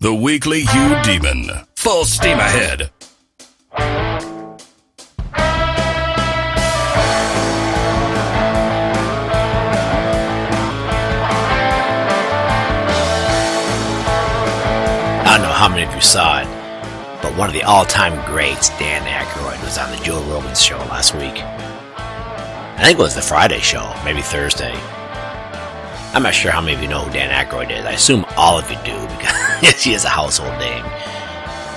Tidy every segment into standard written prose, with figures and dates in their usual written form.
The Weekly Hugh Demon. Full steam ahead. I don't know how many of you saw it, but one of the all-time greats, Dan Aykroyd, was on the Joe Rogan show last week. I think it was the Friday show, maybe Thursday. I'm not sure how many of you know who Dan Aykroyd is. I assume all of you do, because he is a household name.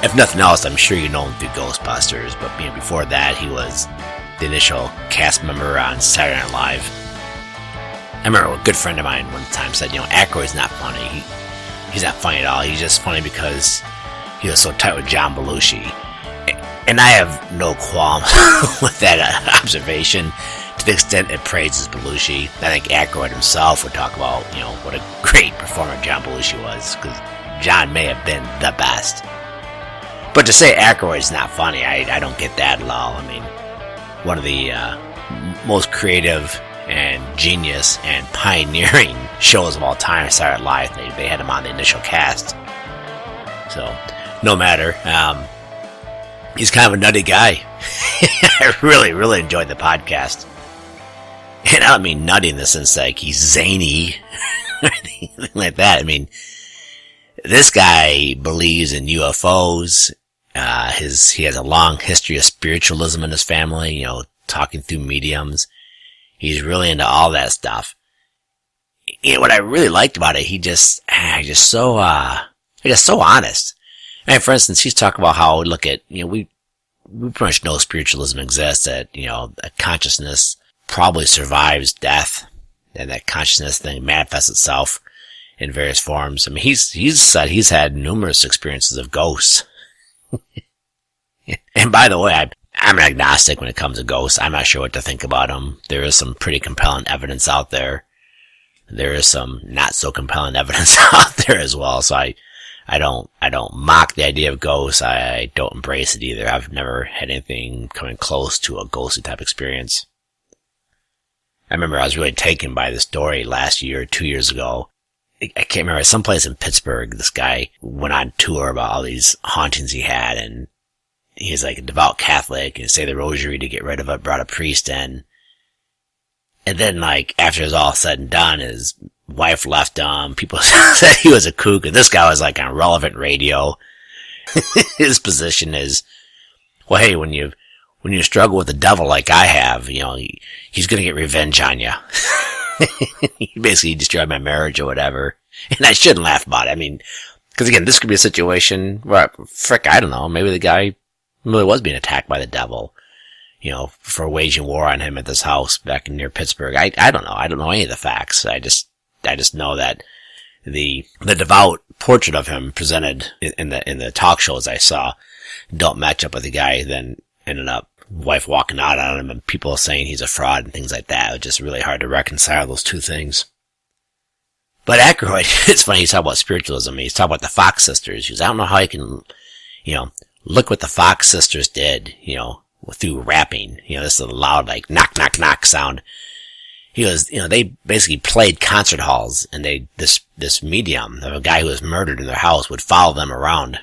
If nothing else, I'm sure you know him through Ghostbusters, but before that, he was the initial cast member on Saturday Night Live. I remember a good friend of mine one time said, Aykroyd's not funny. He's not funny at all. He's just funny because he was so tight with John Belushi. And I have no qualm with that observation to the extent it praises Belushi. I think Aykroyd himself would talk about, what a great performer John Belushi was, because John may have been the best. But to say Aykroyd's not funny, I don't get that at all. I mean, one of the most creative and genius and pioneering shows of all time, Saturday Night Live. They had him on the initial cast. So, no matter. He's kind of a nutty guy. I really enjoyed the podcast. And I don't mean nutty in the sense like he's zany or anything like that. I mean, this guy believes in UFOs. He has a long history of spiritualism in his family, talking through mediums. He's really into all that stuff. What I really liked about it, he's just so honest. And for instance, he's talking about how, look at, we pretty much know spiritualism exists, that, a consciousness probably survives death, and that consciousness thing manifests itself in various forms. I mean, he's said he's had numerous experiences of ghosts. And by the way, I'm an agnostic when it comes to ghosts. I'm not sure what to think about them. There is some pretty compelling evidence out there. There is some not so compelling evidence out there as well. So I don't mock the idea of ghosts. I don't embrace it either. I've never had anything coming close to a ghostly type experience. I remember I was really taken by the story last year or 2 years ago. I can't remember, someplace in Pittsburgh, this guy went on tour about all these hauntings he had, and he's like a devout Catholic, and say the rosary to get rid of it, brought a priest in. And then, after it was all said and done, his wife left him. People said he was a kook, and this guy was on relevant radio. His position is, well, hey, when you struggle with the devil like I have, he's gonna get revenge on you. He basically destroyed my marriage or whatever. And I shouldn't laugh about it. I mean, because again, this could be a situation where, I don't know, maybe the guy really was being attacked by the devil, for waging war on him at this house back near Pittsburgh. I don't know. I don't know any of the facts. I just know that the devout portrait of him presented in the talk shows I saw don't match up with the guy then ended up wife walking out on him and people saying he's a fraud and things like that. It was just really hard to reconcile those two things. But Aykroyd, it's funny, he's talking about spiritualism. He's talking about the Fox sisters. He goes, I don't know how you can, look what the Fox sisters did, through rapping. This is a loud, knock, knock, knock sound. He goes, they basically played concert halls, and this medium of a guy who was murdered in their house would follow them around.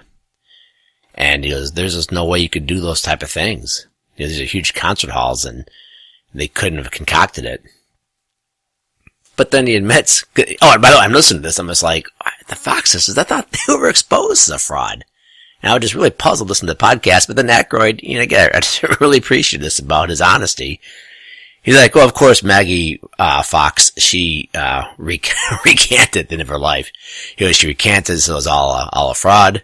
And he goes, there's just no way you could do those type of things. These are huge concert halls, and they couldn't have concocted it. But then he admits, oh, and by the way, I'm listening to this, I'm just like, the Fox sisters, I thought they were exposed as a fraud. And I was just really puzzled listening to the podcast, but then Aykroyd, again, I just really appreciate this about his honesty. He's like, well, of course, Maggie Fox, she recanted at the end of her life. She recanted, so it was all a fraud.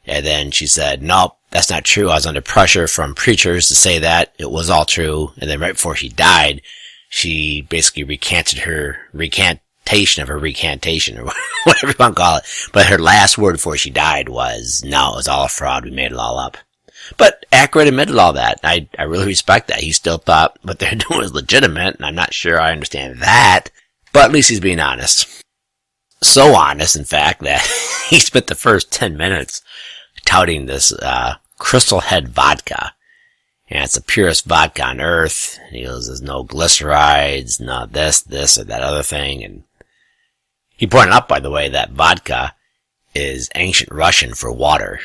And then she said, nope, that's not true. I was under pressure from preachers to say that. It was all true. And then right before she died, she basically recanted her recantation of her recantation, or whatever you want to call it. But her last word before she died was, no, it was all a fraud. We made it all up. But Aykroyd admitted all that. I really respect that. He still thought what they're doing was legitimate, and I'm not sure I understand that. But at least he's being honest. So honest, in fact, that he spent the first 10 minutes touting this Crystal Head vodka. And it's the purest vodka on earth. And he goes, there's no glycerides, no this, or that other thing. And he pointed out, by the way, that vodka is ancient Russian for water.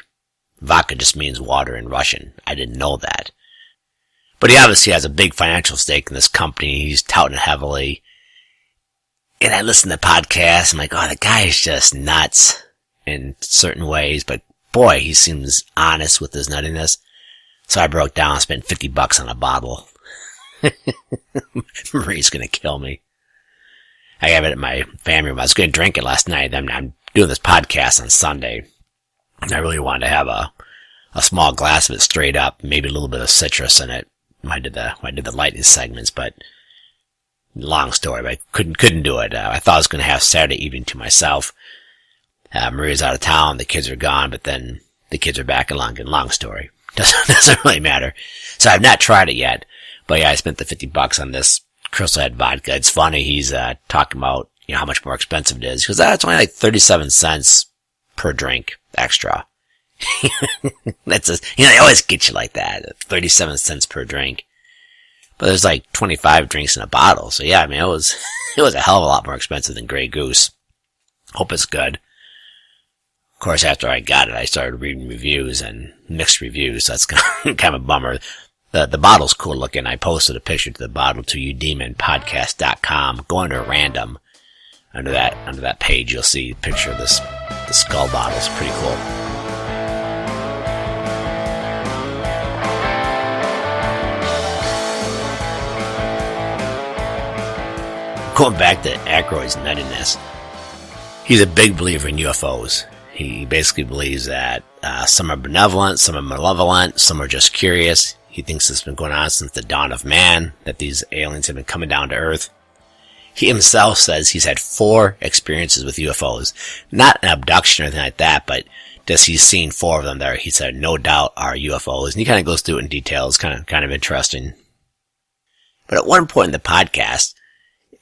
Vodka just means water in Russian. I didn't know that. But he obviously has a big financial stake in this company. He's touting it heavily. And I listen to podcasts. I'm like, oh, the guy is just nuts in certain ways. But boy, he seems honest with his nuttiness. So I broke down and spent $50 on a bottle. Marie's going to kill me. I have it at my family room. I was going to drink it last night. I'm doing this podcast on Sunday. And I really wanted to have a small glass of it straight up, maybe a little bit of citrus in it. I did the lightning segments, but long story, but I couldn't do it. I thought I was going to have Saturday evening to myself. Maria's out of town, the kids are gone, but then the kids are back in long story. Doesn't really matter. So I've not tried it yet, but yeah, I spent the $50 on this Crystal Head vodka. It's funny, he's talking about, how much more expensive it is, because it's only like 37 cents per drink extra. They always get you like that, 37 cents per drink. But there's like 25 drinks in a bottle, so yeah, it was a hell of a lot more expensive than Grey Goose. Hope it's good. Of course, after I got it, I started reading reviews and mixed reviews, so that's kind of a bummer. The bottle's cool looking. I posted a picture to the bottle to udemonpodcast.com. Go under random. Under that page, you'll see a picture of the skull bottle. It's pretty cool. Going back to Aykroyd's nuttiness, he's a big believer in UFOs. He basically believes that some are benevolent, some are malevolent, some are just curious. He thinks it's been going on since the dawn of man, that these aliens have been coming down to Earth. He himself says he's had 4 experiences with UFOs. Not an abduction or anything like that, but just he's seen 4 of them there. He said no doubt are UFOs. And he kind of goes through it in detail. It's kind of interesting. But at one point in the podcast,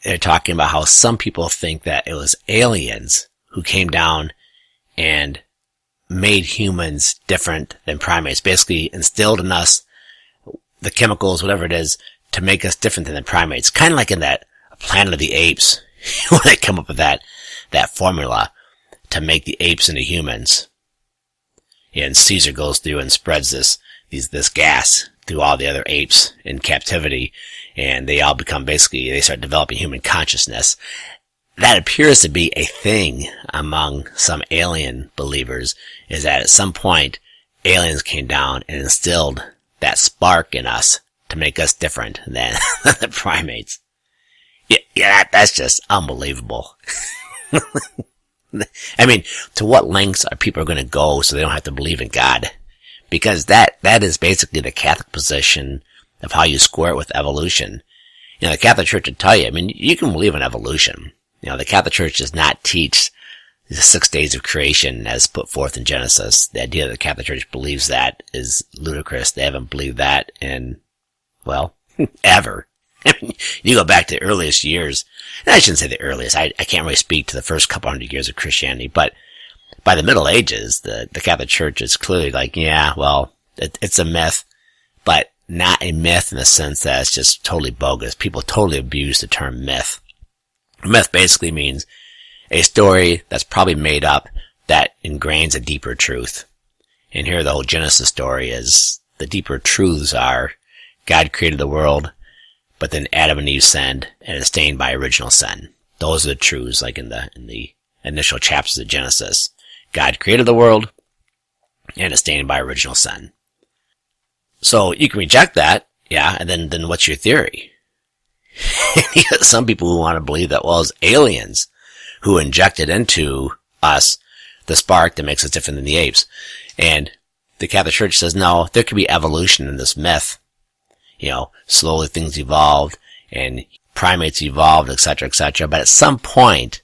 they're talking about how some people think that it was aliens who came down and made humans different than primates. Basically instilled in us the chemicals, whatever it is, to make us different than the primates. Kind of like in that Planet of the Apes, when they come up with that formula to make the apes into humans. And Caesar goes through and spreads this gas through all the other apes in captivity, and they all become they start developing human consciousness. That appears to be a thing among some alien believers, is that at some point aliens came down and instilled that spark in us to make us different than the primates. Yeah, that's just unbelievable. To what lengths are people going to go so they don't have to believe in God? Because that is basically the Catholic position of how you square it with evolution. The Catholic Church would tell you, you can believe in evolution. The Catholic Church does not teach the 6 days of creation as put forth in Genesis. The idea that the Catholic Church believes that is ludicrous. They haven't believed that in, ever. You go back to the earliest years, and I shouldn't say the earliest, I can't really speak to the first couple hundred years of Christianity, but by the Middle Ages, the Catholic Church is clearly like, it's a myth, but not a myth in the sense that it's just totally bogus. People totally abuse the term myth. Myth basically means a story that's probably made up that ingrains a deeper truth. And here the whole Genesis story is, the deeper truths are, God created the world, but then Adam and Eve sinned, and it's stained by original sin. Those are the truths, like in the initial chapters of Genesis. God created the world, and it's stained by original sin. So you can reject that, and then what's your theory? You got some people who want to believe that, it's aliens who injected into us the spark that makes us different than the apes. And the Catholic Church says, no, there could be evolution in this myth. Slowly things evolved, and primates evolved, etc., etc. But at some point,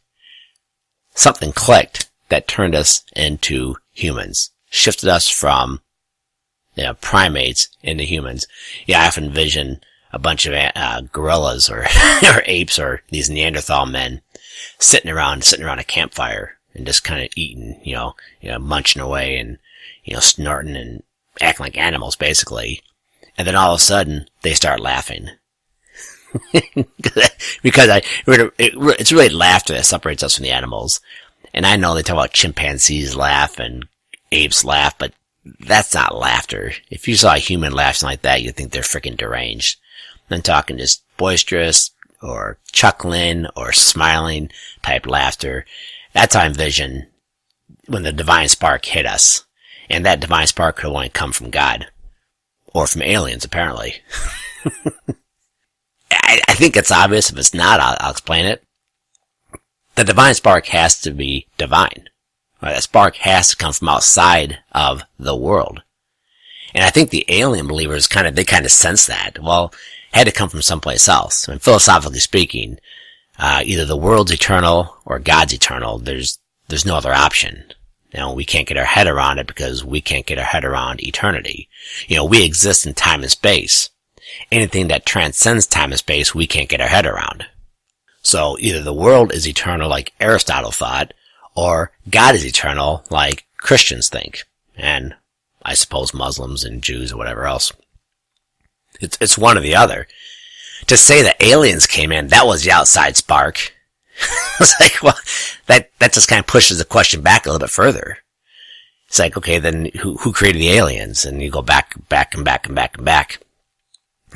something clicked that turned us into humans, shifted us from primates into humans. I often envision a bunch of gorillas or or apes or these Neanderthal men sitting around a campfire and just kind of eating, munching away and snorting and acting like animals, basically. And then all of a sudden, they start laughing. Because it's really laughter that separates us from the animals. And I know they talk about chimpanzees laugh and apes laugh, but that's not laughter. If you saw a human laughing like that, you'd think they're freaking deranged. I'm talking just boisterous or chuckling or smiling type laughter. That's how I envision when the divine spark hit us. And that divine spark could only come from God. Or from aliens, apparently. I think it's obvious. If it's not, I'll explain it. The divine spark has to be divine. Right? That spark has to come from outside of the world. And I think the alien believers they kind of sense that. Well, it had to come from someplace else. I mean, philosophically speaking, either the world's eternal or God's eternal. There's no other option. We can't get our head around it because we can't get our head around eternity. We exist in time and space. Anything that transcends time and space, we can't get our head around. So either the world is eternal like Aristotle thought, or God is eternal like Christians think. And I suppose Muslims and Jews or whatever else. It's one or the other. To say that aliens came in, that was the outside spark. It's like, well, that just kind of pushes the question back a little bit further. It's like, okay, then who created the aliens? And you go back and back and back and back.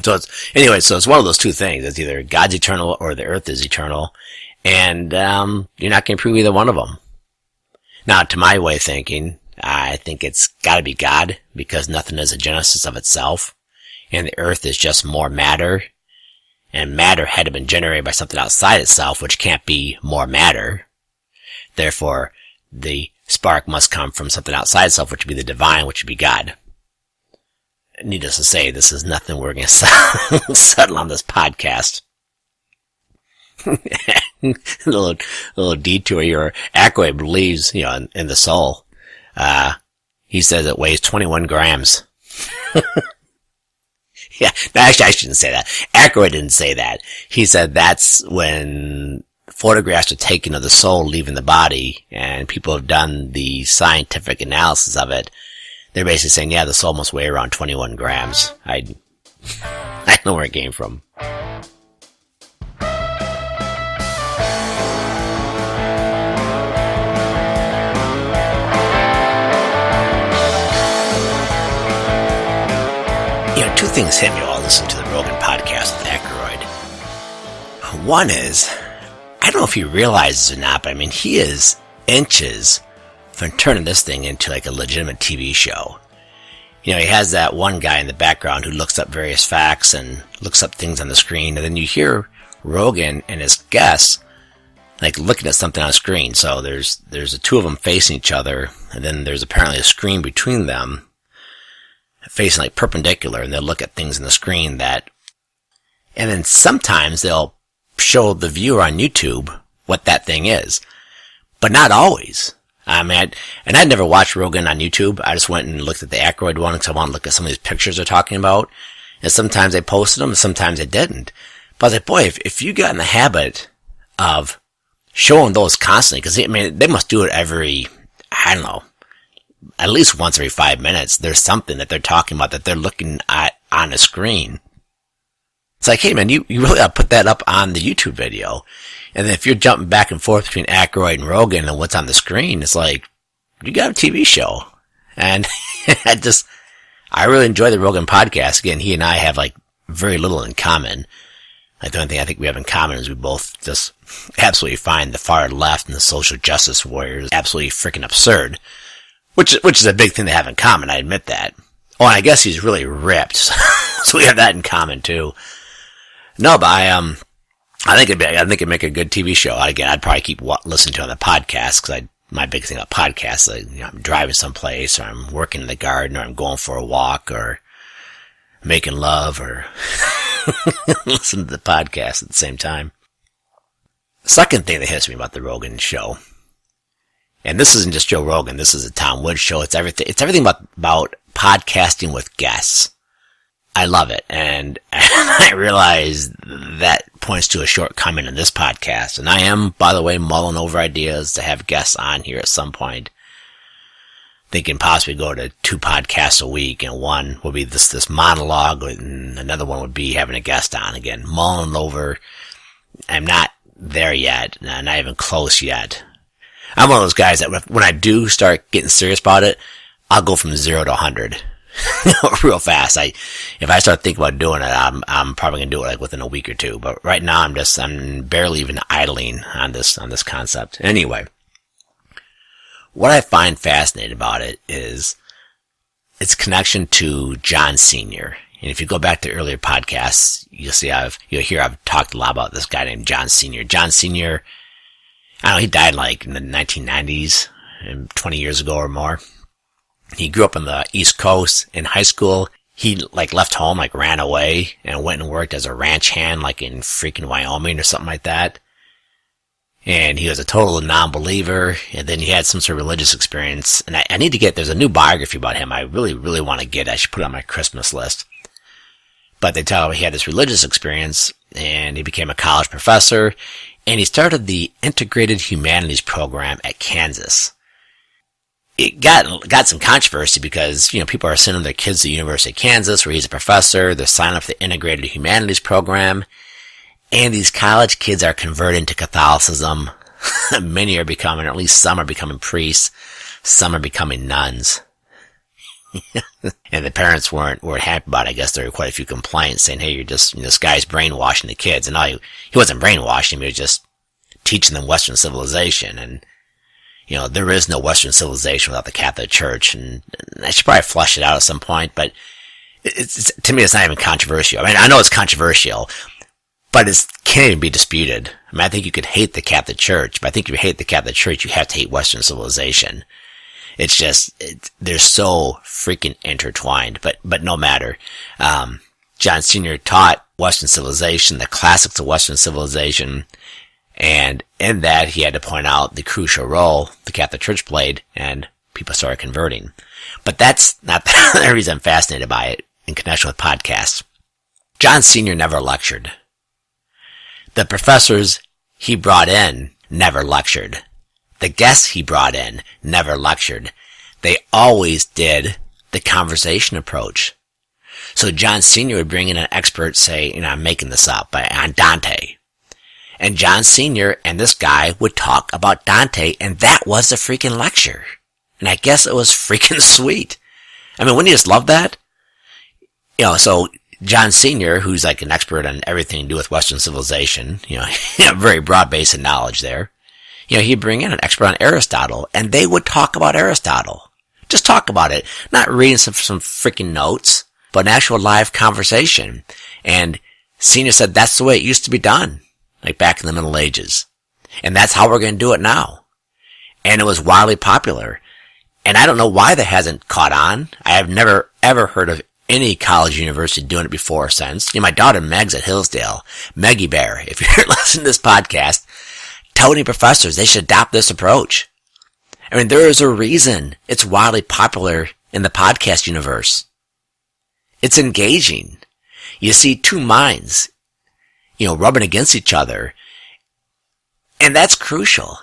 So it's one of those two things. It's either God's eternal or the earth is eternal. And, you're not going to prove either one of them. Now, to my way of thinking, I think it's gotta be God, because nothing is a genesis of itself. And the earth is just more matter. And matter had to have been generated by something outside itself, which can't be more matter. Therefore, the spark must come from something outside itself, which would be the divine, which would be God. Needless to say, this is nothing we're going to settle on this podcast. a little detour here. Aykroyd believes, in the soul. He says it weighs 21 grams. Yeah, no, actually, I shouldn't say that. Aykroyd didn't say that. He said that's when photographs are taken of the soul leaving the body, and people have done the scientific analysis of it. They're basically saying, yeah, the soul must weigh around 21 grams. I know where it came from. Two things hit me while listening to the Rogan podcast with Aykroyd. One is, I don't know if he realizes or not, but he is inches from turning this thing into like a legitimate TV show. He has that one guy in the background who looks up various facts and looks up things on the screen, and then you hear Rogan and his guests like looking at something on screen. So there's the two of them facing each other, and then there's apparently a screen between them facing like perpendicular, and they'll look at things on the screen and then sometimes they'll show the viewer on YouTube what that thing is, but not always. And I'd never watched Rogan on YouTube. I just went and looked at the Aykroyd one because I want to look at some of these pictures they're talking about, and sometimes they posted them and sometimes they didn't. But I was like, boy, if you got in the habit of showing those constantly, because they must do it every, I don't know, at least once every 5 minutes, there's something that they're talking about that they're looking at on a screen. It's like, hey man, you really ought to put that up on the YouTube video. And then if you're jumping back and forth between Aykroyd and Rogan and what's on the screen, it's like, you got a TV show. And I really enjoy the Rogan podcast. Again, he and I have like very little in common. Like the only thing I think we have in common is we both just absolutely find the far left and the social justice warriors absolutely freaking absurd. Which is a big thing they have in common, I admit that. Oh, and I guess he's really ripped, so we have that in common too. No, but I think it'd make a good TV show. Again, I'd probably keep listening to it on the podcast, because my big thing about podcasts, like, I'm driving someplace, or I'm working in the garden, or I'm going for a walk, or making love, or listen to the podcast at the same time. The second thing that hits me about the Rogan show, and this isn't just Joe Rogan, this is a Tom Woods show. It's everything about podcasting with guests. I love it. And I realize that points to a shortcoming in this podcast. And I am, by the way, mulling over ideas to have guests on here at some point. Thinking possibly go to 2 podcasts a week, and one will be this monologue, and another one would be having a guest on. Again, mulling over. I'm not there yet, not even close yet. I'm one of those guys that when I do start getting serious about it, I'll go from 0 to 100 real fast. If I start thinking about doing it, I'm probably gonna do it like within a week or two. But right now, I'm barely even idling on this concept. Anyway, what I find fascinating about it is its connection to John Sr. And if you go back to earlier podcasts, you'll hear I've talked a lot about this guy named John Sr. John Sr., I don't know, he died like in the 1990s, 20 years ago or more. He grew up on the East Coast. In high school, he like left home, like ran away and went and worked as a ranch hand, like in freaking Wyoming or something like that. And he was a total non-believer, and then he had some sort of religious experience. And I need to there's a new biography about him I really, really want to get. I should put it on my Christmas list. But they tell him he had this religious experience, and he became a college professor, and he started the Integrated Humanities program at Kansas. It got some controversy because, people are sending their kids to the University of Kansas, where he's a professor. They're signing up for the Integrated Humanities program. And these college kids are converting to Catholicism. Many are becoming, or at least some are becoming priests. Some are becoming nuns. And the parents weren't happy about it. I guess there were quite a few complaints saying, hey, this guy's brainwashing the kids. And he wasn't brainwashing them, he was just teaching them Western civilization. And, there is no Western civilization without the Catholic Church. And I should probably flush it out at some point, but to me, it's not even controversial. I mean, I know it's controversial, but it can't even be disputed. I mean, I think you could hate the Catholic Church, but I think if you hate the Catholic Church, you have to hate Western civilization. It's just, they're so freaking intertwined, but no matter. John Sr. taught Western civilization, the classics of Western civilization, and in that he had to point out the crucial role the Catholic Church played, and people started converting. But that's not the reason I'm fascinated by it in connection with podcasts. John Sr. never lectured. The professors he brought in never lectured. The guests he brought in never lectured. They always did the conversation approach. So John Sr. would bring in an expert, say, I'm making this up, on Dante. And John Sr. and this guy would talk about Dante, and that was the freaking lecture. And I guess it was freaking sweet. I mean, wouldn't you just love that? So John Sr., who's like an expert on everything to do with Western civilization, very broad base of knowledge there. He'd bring in an expert on Aristotle, and they would talk about Aristotle. Just talk about it. Not reading some freaking notes, but an actual live conversation. And Senior said that's the way it used to be done, like back in the Middle Ages. And that's how we're going to do it now. And it was wildly popular. And I don't know why that hasn't caught on. I have never, ever heard of any college university doing it before or since. My daughter Meg's at Hillsdale. Meggie Bear, if you're listening to this podcast, tell any professors they should adopt this approach. I mean, there is a reason it's wildly popular in the podcast universe. It's engaging. You see two minds, rubbing against each other. And that's crucial.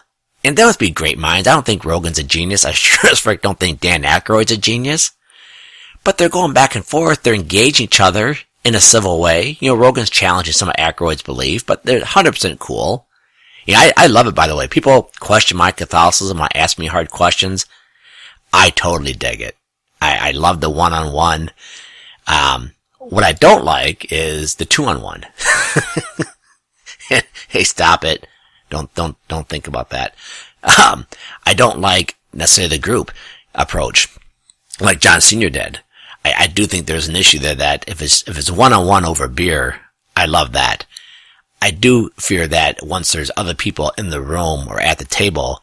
And they must be great minds. I don't think Rogan's a genius. I sure as frick don't think Dan Aykroyd's a genius. But they're going back and forth. They're engaging each other in a civil way. Rogan's challenging some of Aykroyd's belief, but they're 100% cool. I love it, by the way. People question my Catholicism, ask me hard questions. I totally dig it. I love the one-on-one. What I don't like is the two-on-one. Hey, stop it. Don't think about that. I don't like necessarily the group approach, like John Sr. did. I do think there's an issue there that if it's one-on-one over beer, I love that. I do fear that once there's other people in the room or at the table,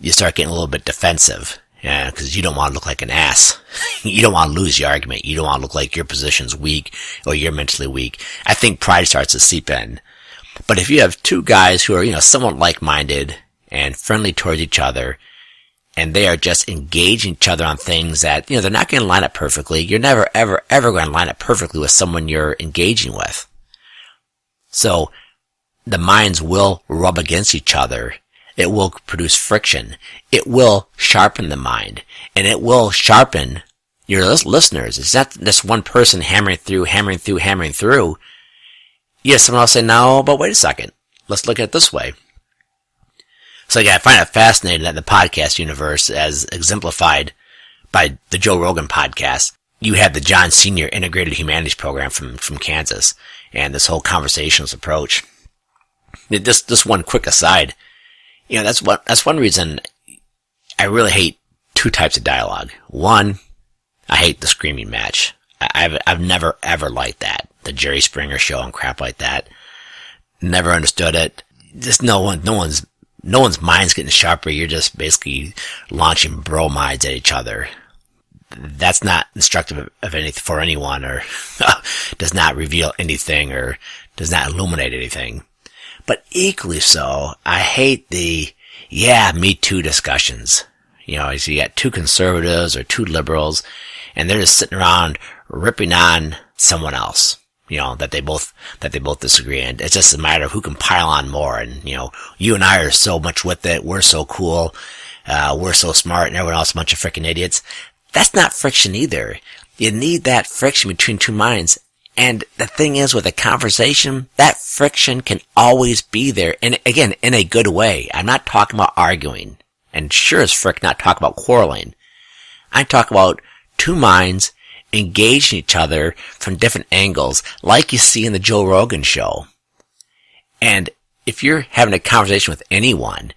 you start getting a little bit defensive. Yeah, because you don't want to look like an ass. You don't want to lose the argument. You don't want to look like your position's weak or you're mentally weak. I think pride starts to seep in. But if you have two guys who are, somewhat like-minded and friendly towards each other, and they are just engaging each other on things that, they're not going to line up perfectly. You're never, ever, ever going to line up perfectly with someone you're engaging with. So, the minds will rub against each other. It will produce friction. It will sharpen the mind. And it will sharpen your listeners. It's not just one person hammering through. Yes, someone else say, no, but wait a second. Let's look at it this way. So again, I find it fascinating that in the podcast universe, as exemplified by the Joe Rogan podcast, you have the John Senior Integrated Humanities Program from Kansas, and this whole conversationalist approach. Just one quick aside, that's one reason I really hate two types of dialogue. One, I hate the screaming match. I've never ever liked that. The Jerry Springer show and crap like that. Never understood it. Just no one's mind's getting sharper. You're just basically launching bromides at each other. That's not instructive of anything for anyone, or does not reveal anything, or does not illuminate anything. But equally so, I hate the Me Too discussions. So you got two conservatives or two liberals, and they're just sitting around ripping on someone else. That they both disagree, and it's just a matter of who can pile on more. And you and I are so much with it. We're so cool. We're so smart, and everyone else is a bunch of freaking idiots. That's not friction either. You need that friction between two minds. And the thing is, with a conversation, that friction can always be there. And again, in a good way. I'm not talking about arguing. And sure as frick not talking about quarreling. I'm talking about two minds engaging each other from different angles, like you see in the Joe Rogan show. And if you're having a conversation with anyone,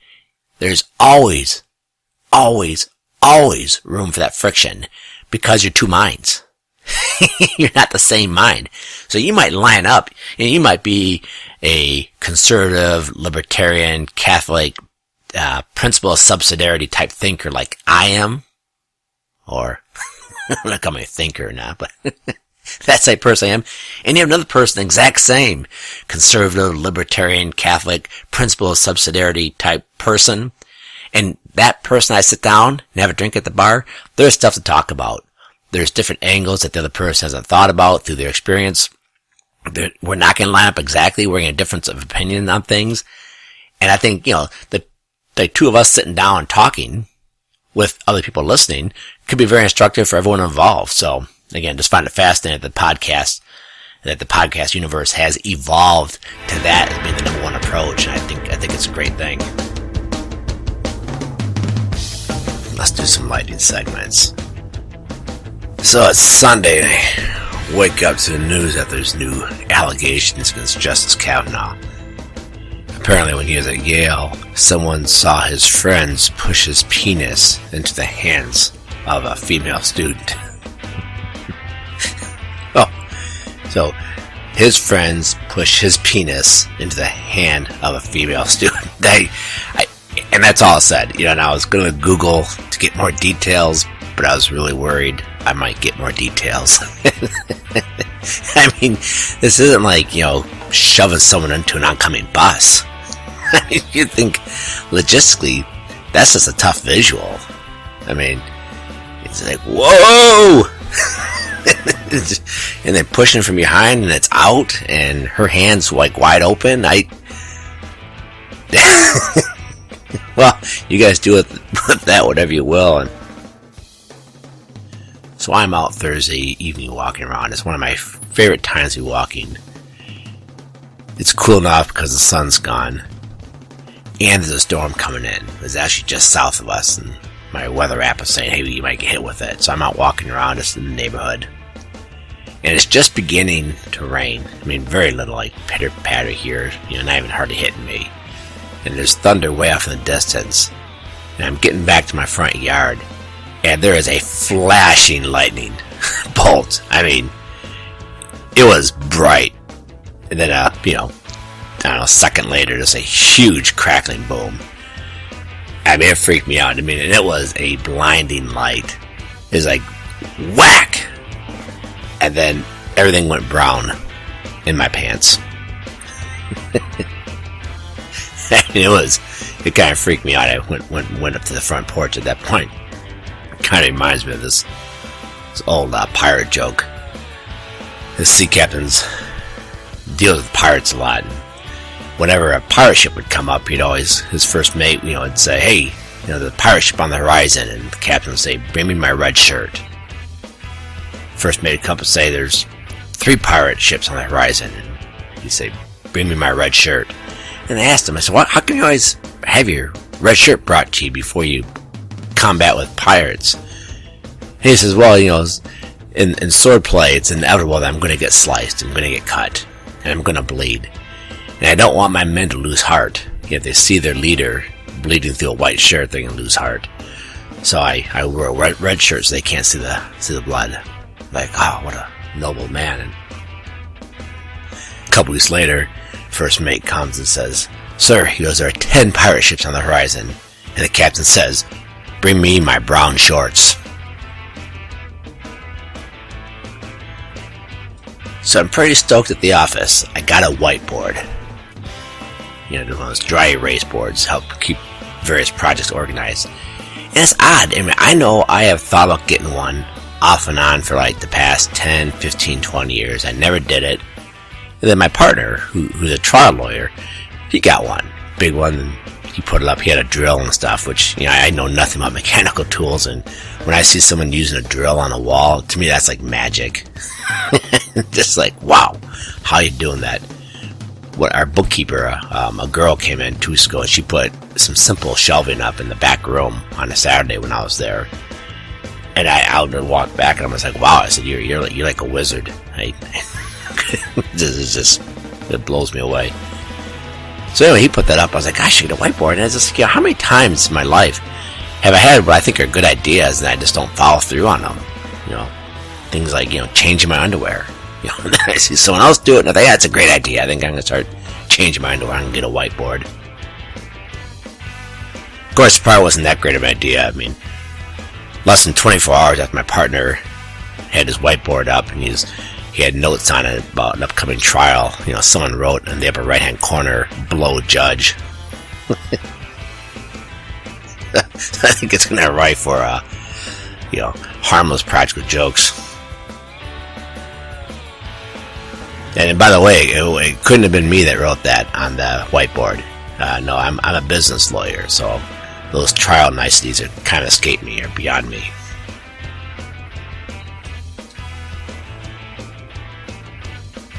there's always room for that friction, because you're two minds. You're not the same mind. So you might line up, and you might be a conservative, libertarian, Catholic, principle of subsidiarity type thinker like I am, or I'm not calling me a thinker or not, but that's the person I am. And you have another person, the exact same, conservative, libertarian, Catholic, principle of subsidiarity type person. And that person, I sit down and have a drink at the bar, there's stuff to talk about. There's different angles that the other person hasn't thought about through their experience. We're not going to line up exactly. We're going to have a difference of opinion on things. And I think, the two of us sitting down and talking with other people listening could be very instructive for everyone involved. So again, just find it fascinating that the podcast universe has evolved to that as being the number one approach. And I think it's a great thing. Let's do some lighting segments. So it's Sunday, and I wake up to the news that there's new allegations against Justice Kavanaugh. Apparently when he was at Yale, someone saw his friends push his penis into the hands of a female student. So his friends push his penis into the hand of a female student. And that's all it said. And I was going to Google to get more details, but I was really worried I might get more details. I mean, this isn't like, shoving someone into an oncoming bus. I mean, you'd think, logistically, that's just a tough visual. I mean, it's like, whoa! And then pushing from behind, and it's out, and her hand's like wide open. Well, you guys do with that whatever you will. And so I'm out Thursday evening walking around. It's one of my favorite times to be walking. It's cool enough because the sun's gone, and there's a storm coming in. It's actually just south of us, and my weather app is saying, hey, you might get hit with it. So I'm out walking around just in the neighborhood, and it's just beginning to rain. I mean, very little, like pitter-patter here, not even hardly hitting me. And there's thunder way off in the distance. And I'm getting back to my front yard, and there is a flashing lightning bolt. I mean, it was bright. And then, a second later, there's a huge crackling boom. I mean, it freaked me out. I mean, and it was a blinding light. It was like, whack! And then everything went brown in my pants. It kind of freaked me out. I went up to the front porch at that point. It kind of reminds me of this old pirate joke. The sea captains deal with pirates a lot. And whenever a pirate ship would come up, his first mate, would say, hey, the pirate ship on the horizon, and the captain would say, bring me my red shirt. First mate would come up and say, there's 3 pirate ships on the horizon, and he'd say, bring me my red shirt. And I asked him, I said, how come you always have your red shirt brought to you before you combat with pirates? And he says, well, in sword play, it's inevitable that I'm going to get sliced, I'm going to get cut, and I'm going to bleed. And I don't want my men to lose heart. If they see their leader bleeding through a white shirt, they're going to lose heart. So I wear a red shirt so they can't see the blood. Like, oh, what a noble man. And a couple weeks later, first mate comes and says, sir, he goes, there are 10 pirate ships on the horizon. And the captain says, bring me my brown shorts. So I'm pretty stoked at the office. I got a whiteboard. One of those dry erase boards help keep various projects organized. And it's odd. I mean, I know I have thought about getting one off and on for like the past 10, 15, 20 years. I never did it. And then my partner, who's a trial lawyer, he got one. Big one. And he put it up. He had a drill and stuff, which, I know nothing about mechanical tools. And when I see someone using a drill on a wall, to me that's like magic. Just like, wow, how are you doing that? What our bookkeeper, a girl came in 2 weeks ago, and she put some simple shelving up in the back room on a Saturday when I was there. And I walked back, and I was like, wow. I said, you're like a wizard. This is just, it blows me away. So anyway, he put that up. I was like, I should get a whiteboard. And I was just, how many times in my life have I had what I think are good ideas, and I just don't follow through on them? Things like, changing my underwear. Then I see someone else do it, and I think that's a great idea. I think I'm going to start changing my underwear and get a whiteboard. Of course, it probably wasn't that great of an idea. I mean, less than 24 hours after my partner had his whiteboard up, and he had notes on it about an upcoming trial. Someone wrote in the upper right-hand corner, blow judge. I think it's going to write for, harmless practical jokes. And by the way, it couldn't have been me that wrote that on the whiteboard. No, I'm a business lawyer, so those trial niceties that kind of escape me, are beyond me.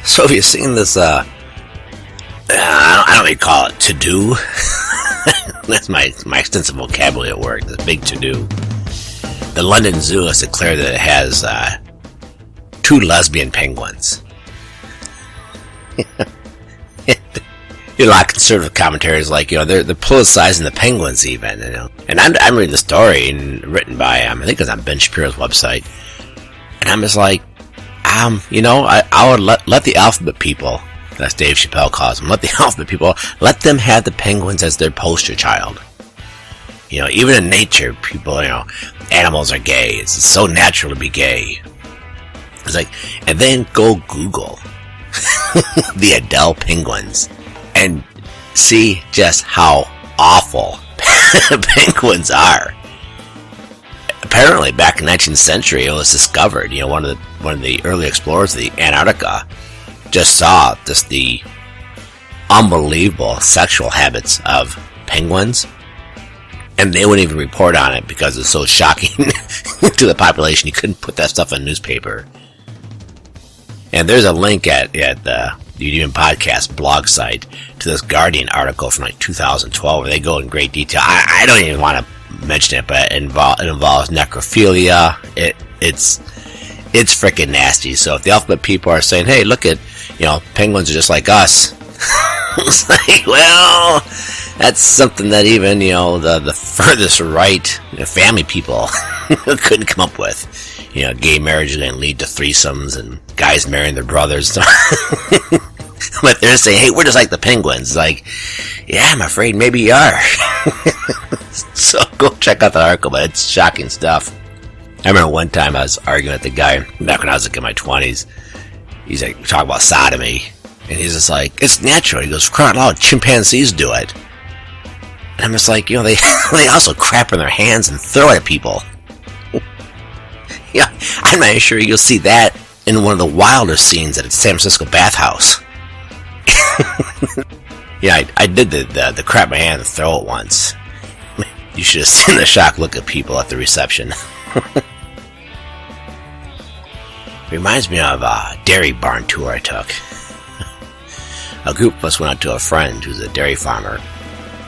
So have you seen this, I don't really call it to-do. That's my extensive vocabulary at work, this big to-do. The London Zoo has declared that it has 2 lesbian penguins. A lot of conservative commentaries like, they're politicizing the penguins even, And I'm reading the story written by, I think it's on Ben Shapiro's website. And I'm just like, I would let the alphabet people, that's Dave Chappelle calls them, let the alphabet people, let them have the penguins as their poster child. Even in nature, people, animals are gay. It's so natural to be gay. It's like, and then go Google the Adele penguins and see just how awful penguins are. Apparently, back in the 19th century, it was discovered. One of the early explorers of the Antarctica just saw the unbelievable sexual habits of penguins, and they wouldn't even report on it because it's so shocking to the population. You couldn't put that stuff in a newspaper. And there's a link at the Udemy Podcast blog site to this Guardian article from like 2012 where they go in great detail. I don't even want to mention it, but it involves necrophilia. It's freaking nasty. So if the alphabet people are saying, hey, look at, penguins are just like us. It's like, well, that's something that even, the furthest right family people couldn't come up with. Gay marriage is going to lead to threesomes and guys marrying their brothers. But they're saying, hey, we're just like the penguins. Like, yeah, I'm afraid maybe you are. So go check out the article, but it's shocking stuff. I remember one time I was arguing with the guy back when I was like in my 20s. He's like, talking about sodomy. And he's just like, it's natural. He goes, crying out loud, chimpanzees do it. And I'm just like, they also crap in their hands and throw it at people. Yeah, I'm not sure you'll see that in one of the wilder scenes at a San Francisco bathhouse. Yeah, I did the crap in my hand and throw it once. You should have seen the shocked look of people at the reception. Reminds me of a dairy barn tour I took. A group of us went out to a friend who's a dairy farmer.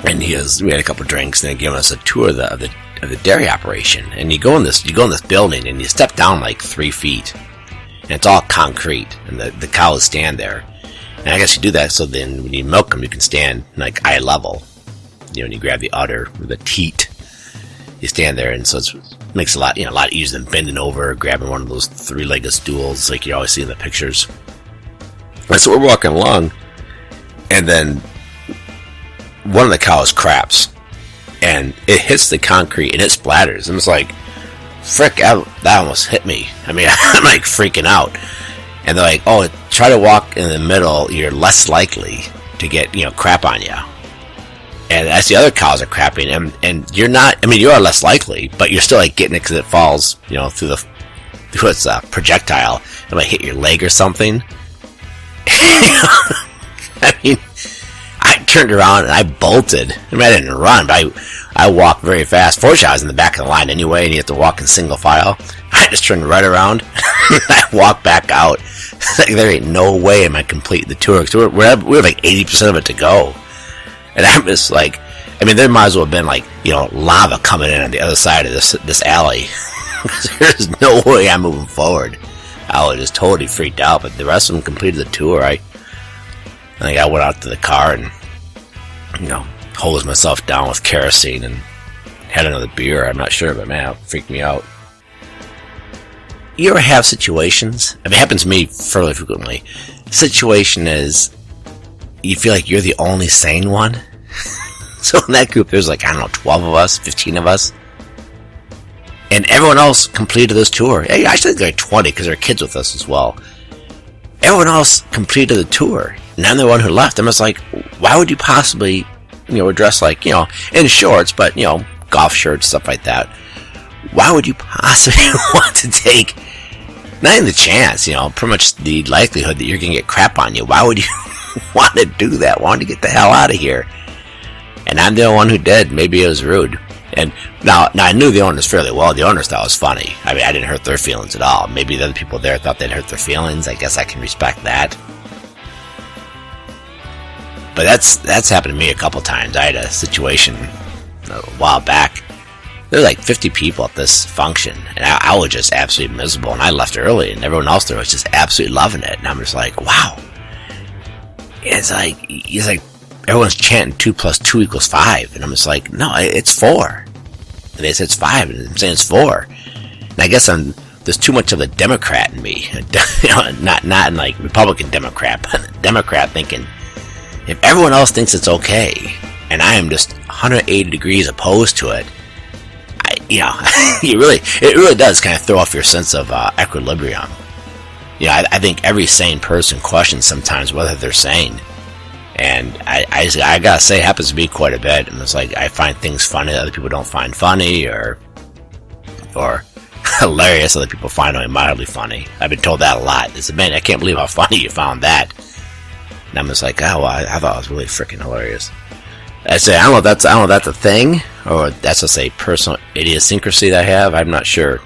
And we had a couple of drinks, and they gave us a tour of the dairy operation. And you go in this building, and you step down like 3 feet, and it's all concrete, and the cows stand there. And I guess you do that so then when you milk them, you can stand like eye level. And you grab the udder or the teat, you stand there, and so it makes it a lot easier than bending over, grabbing one of those 3-legged stools like you always see in the pictures. And so we're walking along, and then one of the cows craps, and it hits the concrete, and it splatters. And it's like, frick, that almost hit me. I mean, I'm like freaking out. And they're like, oh, try to walk in the middle, you're less likely to get, crap on you. And as the other cows are crapping, and you're not, I mean, you are less likely, but you're still like getting it because it falls, through its projectile. It might hit your leg or something. I mean, I turned around and I bolted. I mean, I didn't run, but I walked very fast. Fortunately, I was in the back of the line anyway, and you have to walk in single file. I just turned right around. I walked back out. Like, there ain't no way am I complete the tour. Because we have like 80% of it to go. And I'm just like, I mean, there might as well have been like, lava coming in on the other side of this alley. There's no way I'm moving forward. I was just totally freaked out, but the rest of them completed the tour. I think I went out to the car and, hosed myself down with kerosene and had another beer. I'm not sure, but man, it freaked me out. You ever have situations? I mean, it happens to me fairly frequently. The situation is, you feel like you're the only sane one. So in that group, there's like, 12 of us, 15 of us. And everyone else completed this tour. Hey, I think there are 20 because there are kids with us as well. Everyone else completed the tour. And I'm the one who left. I'm just like, why would you possibly, we're dressed like, in shorts, but, golf shirts, stuff like that. Why would you possibly want to take, not even the chance, pretty much the likelihood that you're going to get crap on you. Why would you want to do that? Why don't you get the hell out of here? And I'm the only one who did. Maybe it was rude. And now I knew the owners fairly well. The owners thought it was funny. I mean, I didn't hurt their feelings at all. Maybe the other people there thought they'd hurt their feelings. I guess I can respect that. But that's happened to me a couple times. I had a situation a while back. There were like 50 people at this function, and I was just absolutely miserable, and I left early, and everyone else there was just absolutely loving it. And I'm just like, wow. It's like everyone's chanting 2 + 2 = 5, and I'm just like, no, it's 4. And they said it's 5, and I'm saying it's 4. And I guess there's too much of a Democrat in me, not in like Republican Democrat, but Democrat thinking, if everyone else thinks it's okay, and I am just 180 degrees opposed to it, it really does kind of throw off your sense of equilibrium. I think every sane person questions sometimes whether they're sane. And I gotta say, it happens to me quite a bit. And it's like, I find things funny that other people don't find funny, or hilarious other people find only mildly funny. I've been told that a lot. It's man, I can't believe how funny you found that. And I'm just like, oh, well, I thought it was really freaking hilarious. I say, I don't know if that's a thing, or that's just a personal idiosyncrasy that I have. I'm not sure.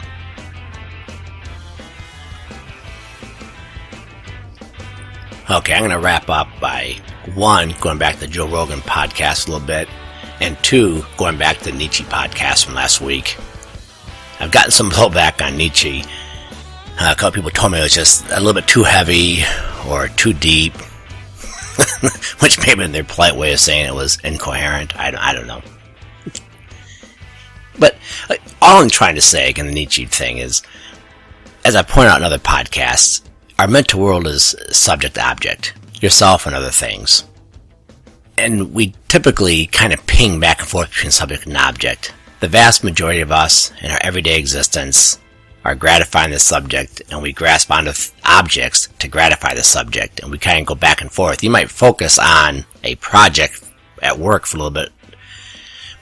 Okay, I'm going to wrap up by 1, going back to the Joe Rogan podcast a little bit, and 2, going back to the Nietzsche podcast from last week. I've gotten some blowback on Nietzsche. A couple people told me it was just a little bit too heavy or too deep, which maybe in their polite way of saying it was incoherent. I don't know. But all I'm trying to say, again, the Nietzsche thing is, as I point out in other podcasts, our mental world is subject-object, yourself and other things. And we typically kind of ping back and forth between subject and object. The vast majority of us in our everyday existence are gratifying the subject, and we grasp onto objects to gratify the subject, and we kind of go back and forth. You might focus on a project at work for a little bit,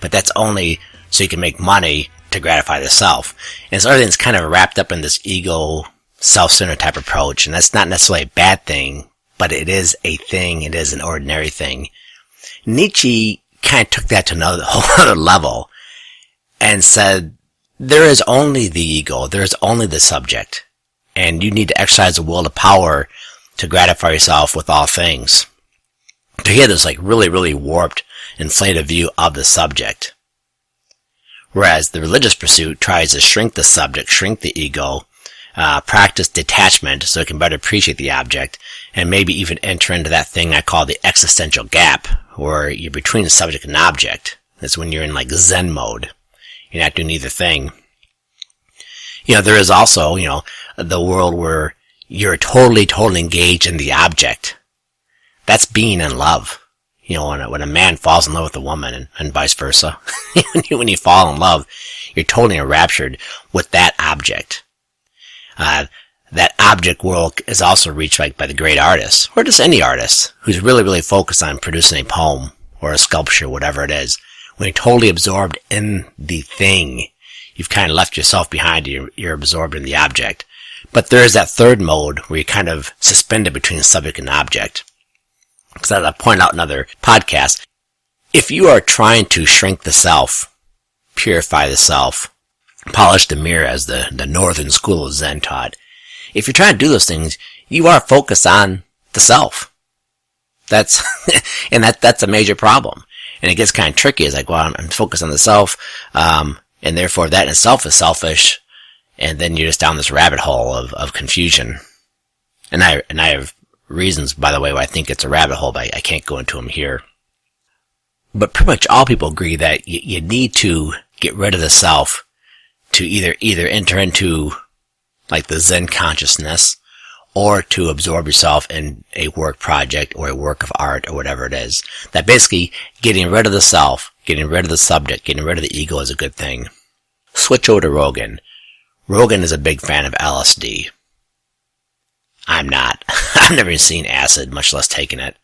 but that's only so you can make money to gratify the self. And so everything's kind of wrapped up in this ego, self-centered type approach, and that's not necessarily a bad thing, but it is a thing. It is an ordinary thing. Nietzsche kind of took that to another whole other level and said, there is only the ego, there is only the subject, and you need to exercise the will to power to gratify yourself with all things. So he had this like really, really warped inflated view of the subject. Whereas the religious pursuit tries to shrink the subject, shrink the ego, practice detachment so it can better appreciate the object, and maybe even enter into that thing I call the existential gap, where you're between the subject and object. That's when you're in like Zen mode. You're not doing either thing. There is also, the world where you're totally engaged in the object. That's being in love. When a man falls in love with a woman and vice versa. When you fall in love, you're totally enraptured with that object. That object world is also reached by the great artist, or just any artist, who's really focused on producing a poem or a sculpture, whatever it is. When you're totally absorbed in the thing, you've kind of left yourself behind, you're absorbed in the object. But there is that third mode where you're kind of suspended between subject and object. Because as I pointed out in other podcasts, if you are trying to shrink the self, purify the self, polish the mirror as the northern school of Zen taught, if you're trying to do those things, you are focused on the self. That's a major problem. And it gets kind of tricky. It's like, well, I'm focused on the self, and therefore that in itself is selfish, and then you're just down this rabbit hole of confusion. And I have reasons, by the way, why I think it's a rabbit hole, but I can't go into them here. But pretty much all people agree that you need to get rid of the self to either enter into like the Zen consciousness, or to absorb yourself in a work project or a work of art or whatever it is. That basically getting rid of the self, getting rid of the subject, getting rid of the ego is a good thing. Switch over to Rogan. Rogan is a big fan of LSD. I'm not. I've never even seen acid, much less taken it.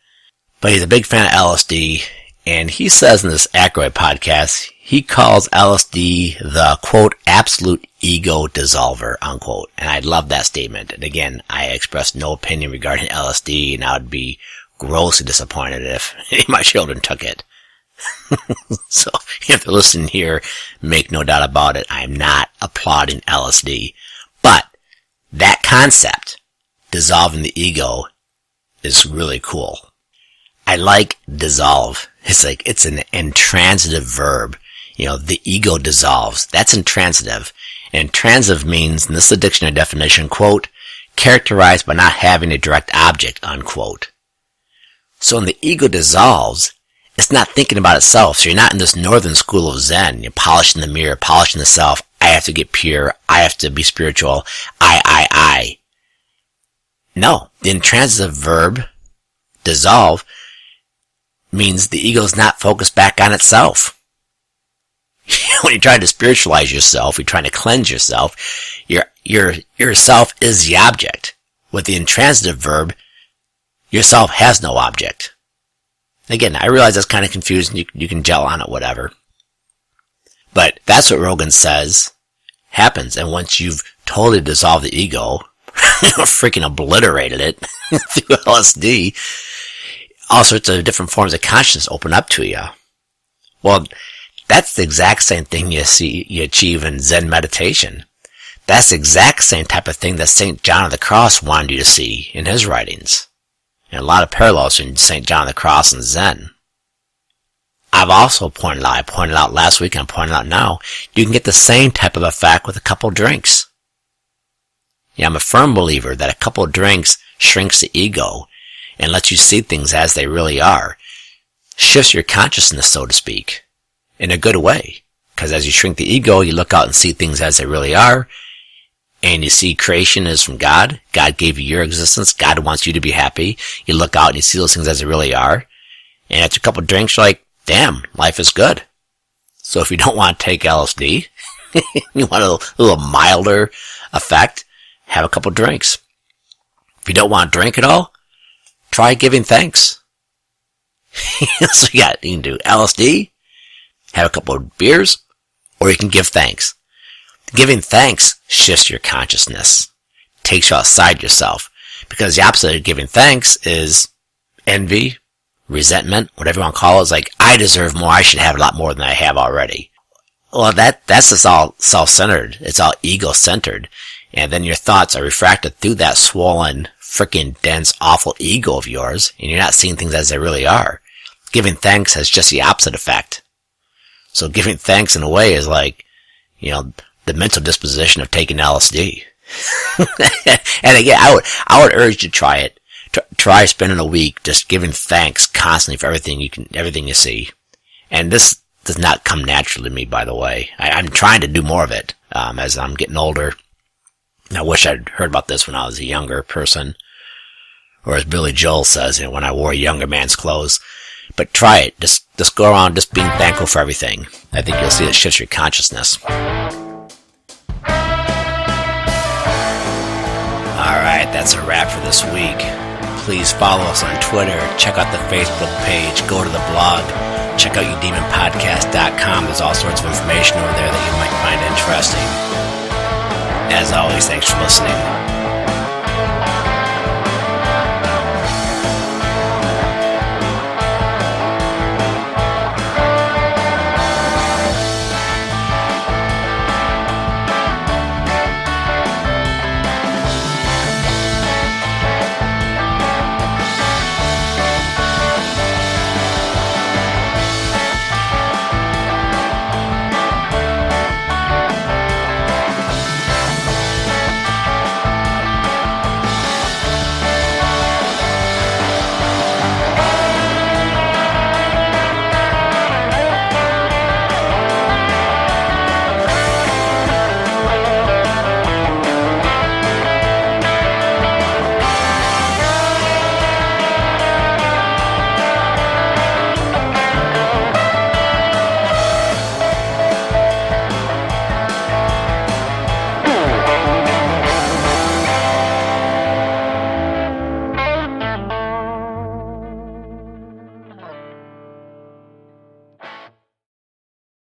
But he's a big fan of LSD, and he says in this Aykroyd podcast, he calls LSD the, quote, absolute ego dissolver, unquote. And I love that statement. And again, I express no opinion regarding LSD, and I would be grossly disappointed if any of my children took it. So, if they're listening here, make no doubt about it, I am not applauding LSD. But that concept, dissolving the ego, is really cool. I like dissolve. It's an intransitive verb. The ego dissolves. That's intransitive. And intransitive means, and this is the dictionary definition, quote, characterized by not having a direct object, unquote. So when the ego dissolves, it's not thinking about itself. So you're not in this northern school of Zen. You're polishing the mirror, polishing the self. I have to get pure. I have to be spiritual. I. No, the intransitive verb, dissolve, means the ego is not focused back on itself. When you're trying to spiritualize yourself, you're trying to cleanse yourself, your self is the object. With the intransitive verb, yourself has no object. Again, I realize that's kind of confusing. You can gel on it, whatever. But that's what Rogan says happens. And once you've totally dissolved the ego, freaking obliterated it through LSD, all sorts of different forms of consciousness open up to you. Well, that's the exact same thing you achieve in Zen meditation. That's the exact same type of thing that St. John of the Cross wanted you to see in his writings. And a lot of parallels in St. John of the Cross and Zen. I've also pointed out last week and I'm pointing out now, you can get the same type of effect with a couple drinks. Yeah, I'm a firm believer that a couple drinks shrinks the ego and lets you see things as they really are. Shifts your consciousness, so to speak, in a good way. Because as you shrink the ego, you look out and see things as they really are. And you see creation is from God. God gave you your existence. God wants you to be happy. You look out and you see those things as they really are. And after a couple of drinks, you're like, damn, life is good. So if you don't want to take LSD, you want a little milder effect, have a couple of drinks. If you don't want to drink at all, try giving thanks. So you can do LSD, have a couple of beers, or you can give thanks. Giving thanks shifts your consciousness, takes you outside yourself, because the opposite of giving thanks is envy, resentment, whatever you want to call it. It's like, I deserve more, I should have a lot more than I have already. Well, that's just all self-centered. It's all ego-centered. And then your thoughts are refracted through that swollen, freaking dense, awful ego of yours, and you're not seeing things as they really are. giving thanks has just the opposite effect. So giving thanks in a way is like, the mental disposition of taking LSD. And again, I would urge you to try it. Try spending a week just giving thanks constantly for everything you see. And this does not come naturally to me, by the way. I'm trying to do more of it, as I'm getting older. And I wish I'd heard about this when I was a younger person. Or as Billy Joel says, when I wore a younger man's clothes. But try it. Just go around just being thankful for everything. I think you'll see it shifts your consciousness. Alright, that's a wrap for this week. Please follow us on Twitter, check out the Facebook page, go to the blog, check out udemonpodcast.com. There's all sorts of information over there that you might find interesting. As always, thanks for listening.